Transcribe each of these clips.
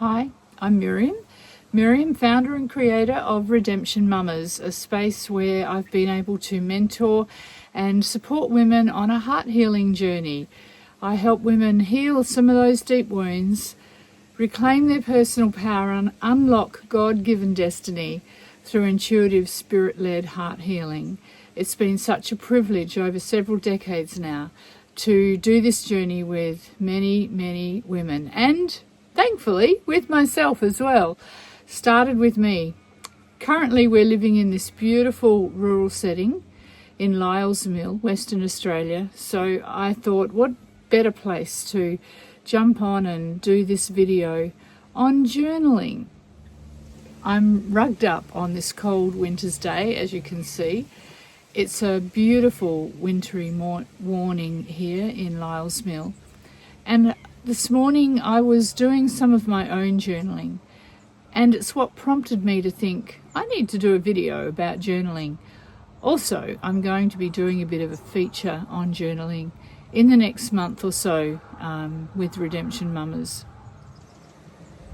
Hi, I'm Miriam. Miriam, founder and creator of Redemption Mummas, a space where I've been able to mentor and support women on a heart healing journey. I help women heal some of those deep wounds, reclaim their personal power and unlock God-given destiny through intuitive spirit-led heart healing. It's been such a privilege over several decades now to do this journey with many, many women, and thankfully with myself as well. Started with me. Currently we're living in this beautiful rural setting in Lyle's Mill, Western Australia, so I thought what better place to jump on and do this video on journaling. I'm rugged up on this cold winter's day, as you can see. It's a beautiful wintry morning here in Lyle's Mill, and this morning I was doing some of my own journaling, and it's what prompted me to think I need to do a video about journaling. Also, I'm going to be doing a bit of a feature on journaling in the next month or so with Redemption Mummas.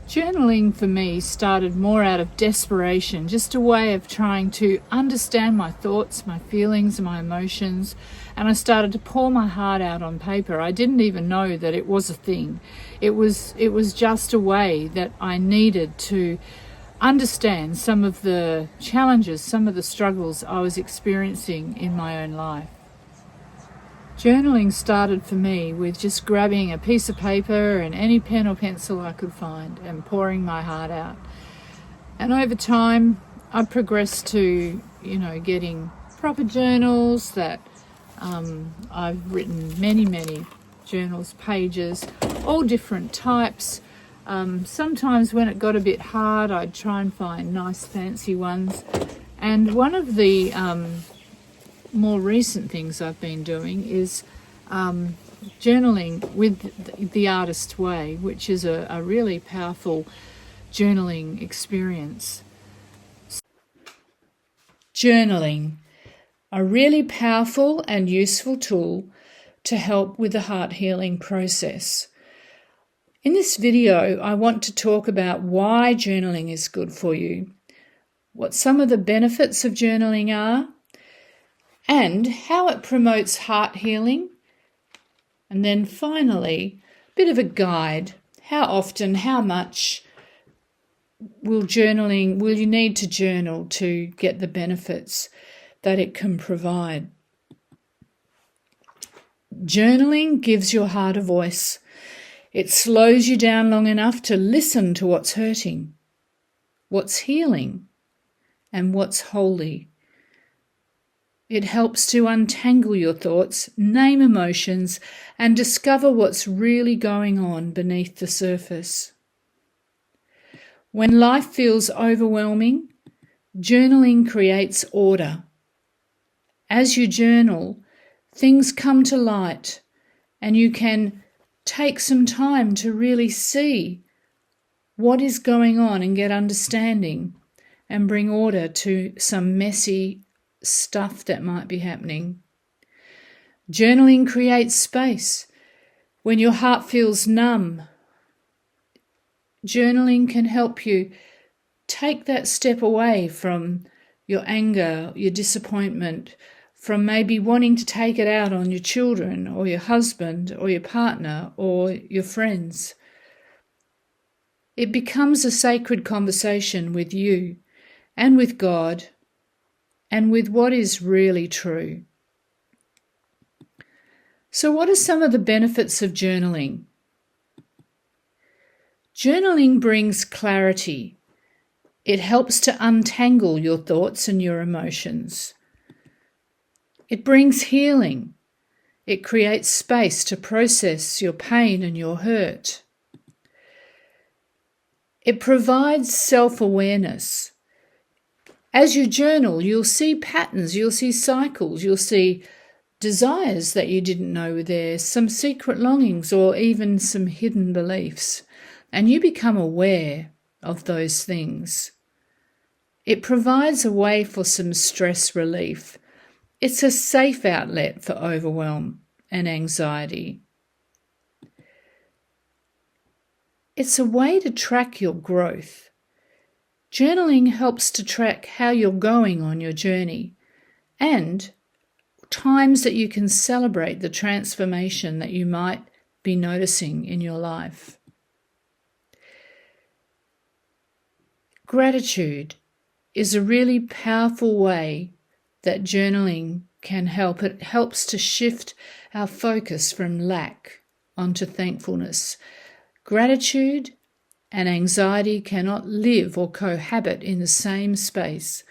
Journaling for me started more out of desperation, just a way of trying to understand my thoughts, my feelings, my emotions, and I started to pour my heart out on paper. I didn't even know that it was a thing. It was just a way that I needed to understand some of the challenges, some of the struggles I was experiencing in my own life. Journaling started for me with just grabbing a piece of paper and any pen or pencil I could find and pouring my heart out. And over time, I progressed to, getting proper journals that I've written many journals, pages, all different types. Sometimes when it got a bit hard, I'd try and find nice fancy ones. And one of the more recent things I've been doing is journaling with the Artist Way, which is a really powerful journaling experience. Journaling, a really powerful and useful tool to help with the heart healing process. In this video, I want to talk about why journaling is good for you, what some of the benefits of journaling are, and how it promotes heart healing. And then finally, a bit of a guide. How often, how much will you need to journal to get the benefits that it can provide? Journaling gives your heart a voice. It slows you down long enough to listen to what's hurting, what's healing, and what's holy. It helps to untangle your thoughts, name emotions, and discover what's really going on beneath the surface. When life feels overwhelming, journaling creates order. As you journal, things come to light, and you can take some time to really see what is going on and get understanding and bring order to some messy stuff that might be happening. Journaling creates space. When your heart feels numb, journaling can help you take that step away from your anger, your disappointment, from maybe wanting to take it out on your children or your husband or your partner or your friends. It becomes a sacred conversation with you and with God and with what is really true. So what are some of the benefits of journaling? Journaling brings clarity. It helps to untangle your thoughts and your emotions. It brings healing. It creates space to process your pain and your hurt. It provides self-awareness. As you journal, you'll see patterns, you'll see cycles, you'll see desires that you didn't know were there, some secret longings or even some hidden beliefs, and you become aware of those things. It provides a way for some stress relief. It's a safe outlet for overwhelm and anxiety. It's a way to track your growth. Journaling helps to track how you're going on your journey and times that you can celebrate the transformation that you might be noticing in your life. Gratitude is a really powerful way that journaling can help. It helps to shift our focus from lack onto thankfulness. Gratitude and anxiety cannot live or cohabit in the same space.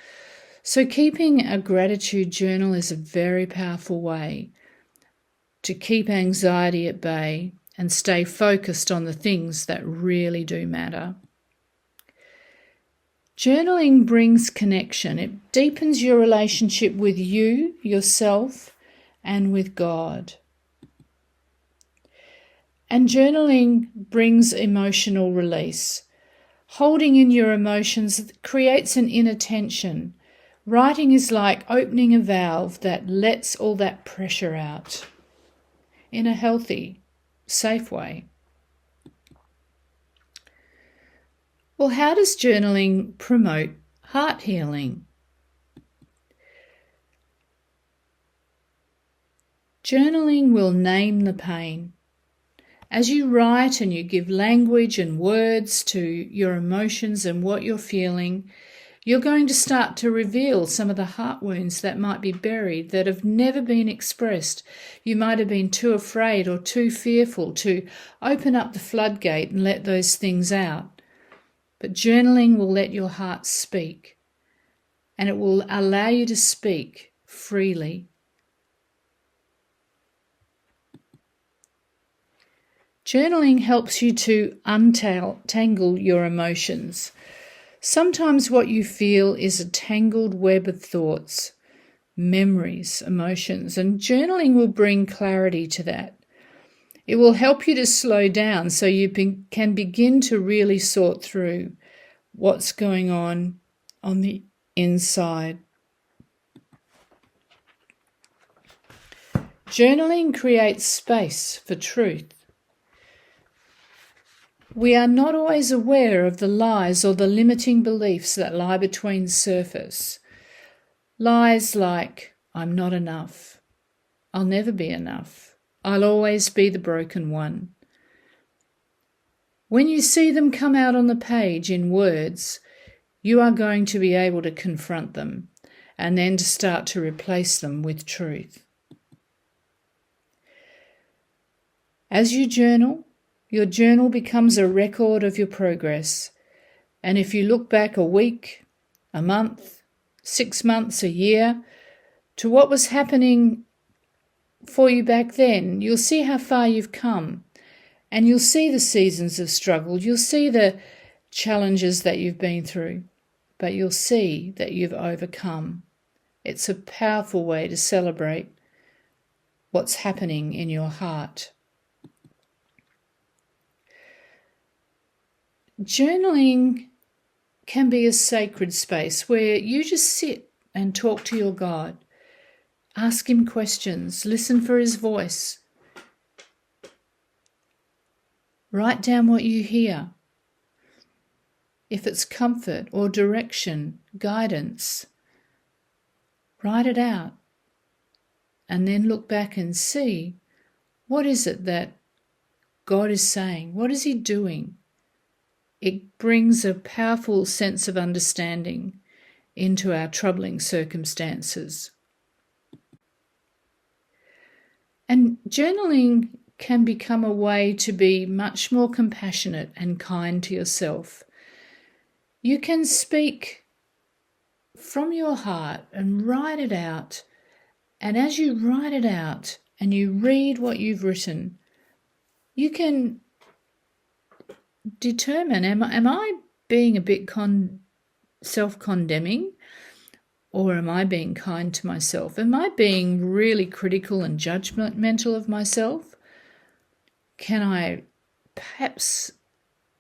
So keeping a gratitude journal is a very powerful way to keep anxiety at bay and stay focused on the things that really do matter. Journaling brings connection. It deepens your relationship with you, yourself, and with God. And journaling brings emotional release. Holding in your emotions creates an inner tension. Writing is like opening a valve that lets all that pressure out in a healthy, safe way. Well, how does journaling promote heart healing? Journaling will name the pain. As you write and you give language and words to your emotions and what you're feeling, you're going to start to reveal some of the heart wounds that might be buried, that have never been expressed. You might have been too afraid or too fearful to open up the floodgate and let those things out. But journaling will let your heart speak, and it will allow you to speak freely. Journaling helps you to untangle your emotions. Sometimes what you feel is a tangled web of thoughts, memories, emotions, and journaling will bring clarity to that. It will help you to slow down so you can begin to really sort through what's going on the inside. Journaling creates space for truth. We are not always aware of the lies or the limiting beliefs that lie between the surface. Lies like, I'm not enough, I'll never be enough, I'll always be the broken one. When you see them come out on the page in words, you are going to be able to confront them and then to start to replace them with truth. As you journal, your journal becomes a record of your progress. And if you look back a week, a month, 6 months, a year, to what was happening for you back then, you'll see how far you've come. And you'll see the seasons of struggle. You'll see the challenges that you've been through. But you'll see that you've overcome. It's a powerful way to celebrate what's happening in your heart. Journaling can be a sacred space where you just sit and talk to your God. Ask him questions, listen for his voice. Write down what you hear. If it's comfort or direction, guidance, write it out. And then look back and see, what is it that God is saying? What is he doing? It brings a powerful sense of understanding into our troubling circumstances. And journaling can become a way to be much more compassionate and kind to yourself. You can speak from your heart and write it out. And as you write it out and you read what you've written, you can determine, am I being a bit self-condemning, or am I being kind to myself? Am I being really critical and judgmental of myself? Can I perhaps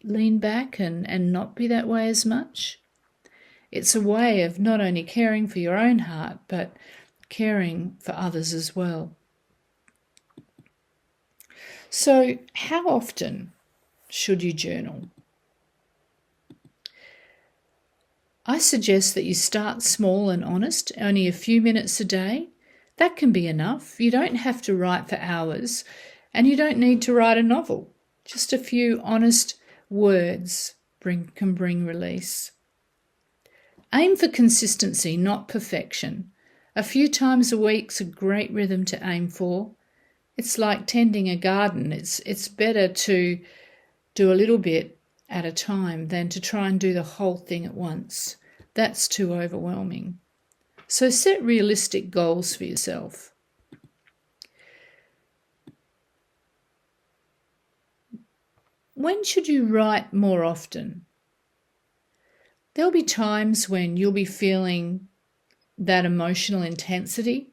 lean back and not be that way as much? It's a way of not only caring for your own heart, but caring for others as well. So how often should you journal? I suggest that you start small and honest, only a few minutes a day. That can be enough. You don't have to write for hours, and you don't need to write a novel. Just a few honest words can bring release. Aim for consistency, not perfection. A few times a week's a great rhythm to aim for. It's like tending a garden. It's better to do a little bit at a time than to try and do the whole thing at once. That's too overwhelming. So set realistic goals for yourself. When should you write more often? There'll be times when you'll be feeling that emotional intensity,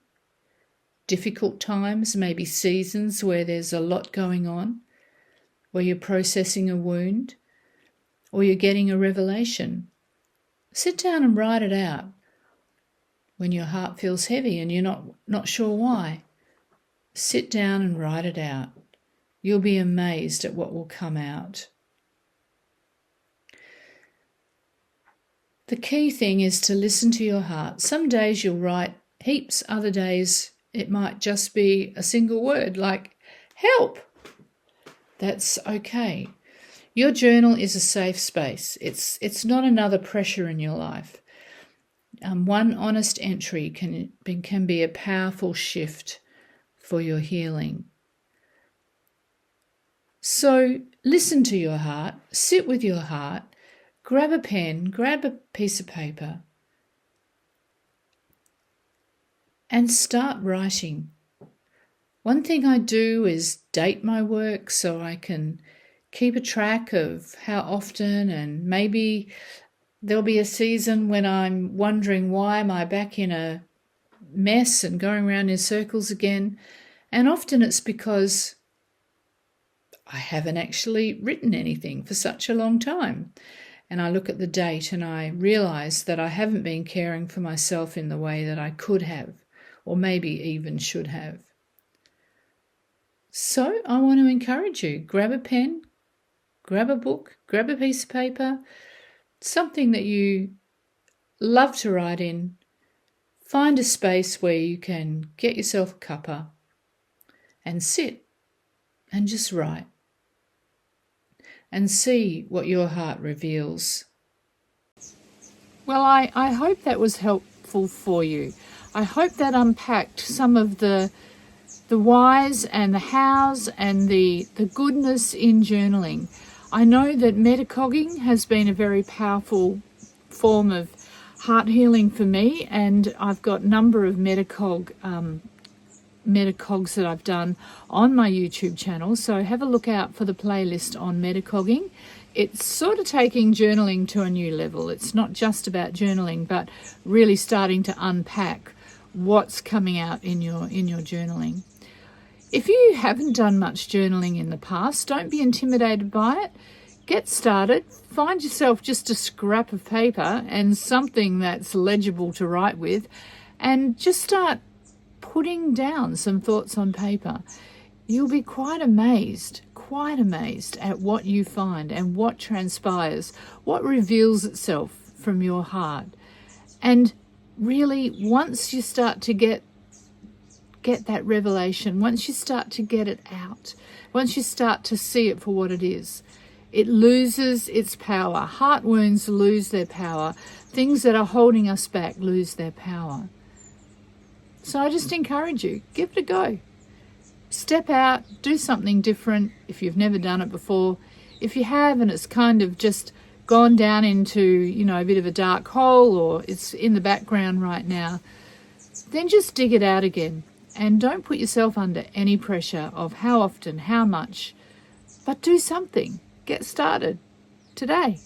difficult times, maybe seasons where there's a lot going on, where you're processing a wound or you're getting a revelation. Sit down and write it out. When your heart feels heavy and you're not sure why, sit down and write it out. You'll be amazed at what will come out. The key thing is to listen to your heart. Some days you'll write heaps, other days it might just be a single word like help. That's okay. Your journal is a safe space. It's not another pressure in your life. One honest entry can be a powerful shift for your healing. So listen to your heart, sit with your heart, grab a pen, grab a piece of paper, and start writing. One thing I do is date my work so I can keep a track of how often, and maybe there'll be a season when I'm wondering why am I back in a mess and going around in circles again. And often it's because I haven't actually written anything for such a long time. And I look at the date and I realise that I haven't been caring for myself in the way that I could have, or maybe even should have. So I want to encourage you, grab a pen, grab a book, grab a piece of paper, something that you love to write in. Find a space where you can get yourself a cuppa and sit and just write and see what your heart reveals. Well, I hope that was helpful for you. I hope that unpacked some of the whys and the hows and the goodness in journaling. I know that metacogging has been a very powerful form of heart healing for me, and I've got a number of metacogs that I've done on my YouTube channel, so have a look out for the playlist on metacogging. It's sort of taking journaling to a new level. It's not just about journaling, but really starting to unpack what's coming out in your journaling. If you haven't done much journaling in the past, don't be intimidated by it. Get started. Find yourself just a scrap of paper and something that's legible to write with, and just start putting down some thoughts on paper. You'll be quite amazed at what you find and what transpires, what reveals itself from your heart. And really, once you start to get that revelation, once you start to get it out, once you start to see it for what it is, it loses its power. Heart wounds lose their power. Things that are holding us back lose their power. So I just encourage you, give it a go. Step out, do something different if you've never done it before. If you have and it's kind of just gone down into, a bit of a dark hole, or it's in the background right now, then just dig it out again. And don't put yourself under any pressure of how often, how much, but do something. Get started today.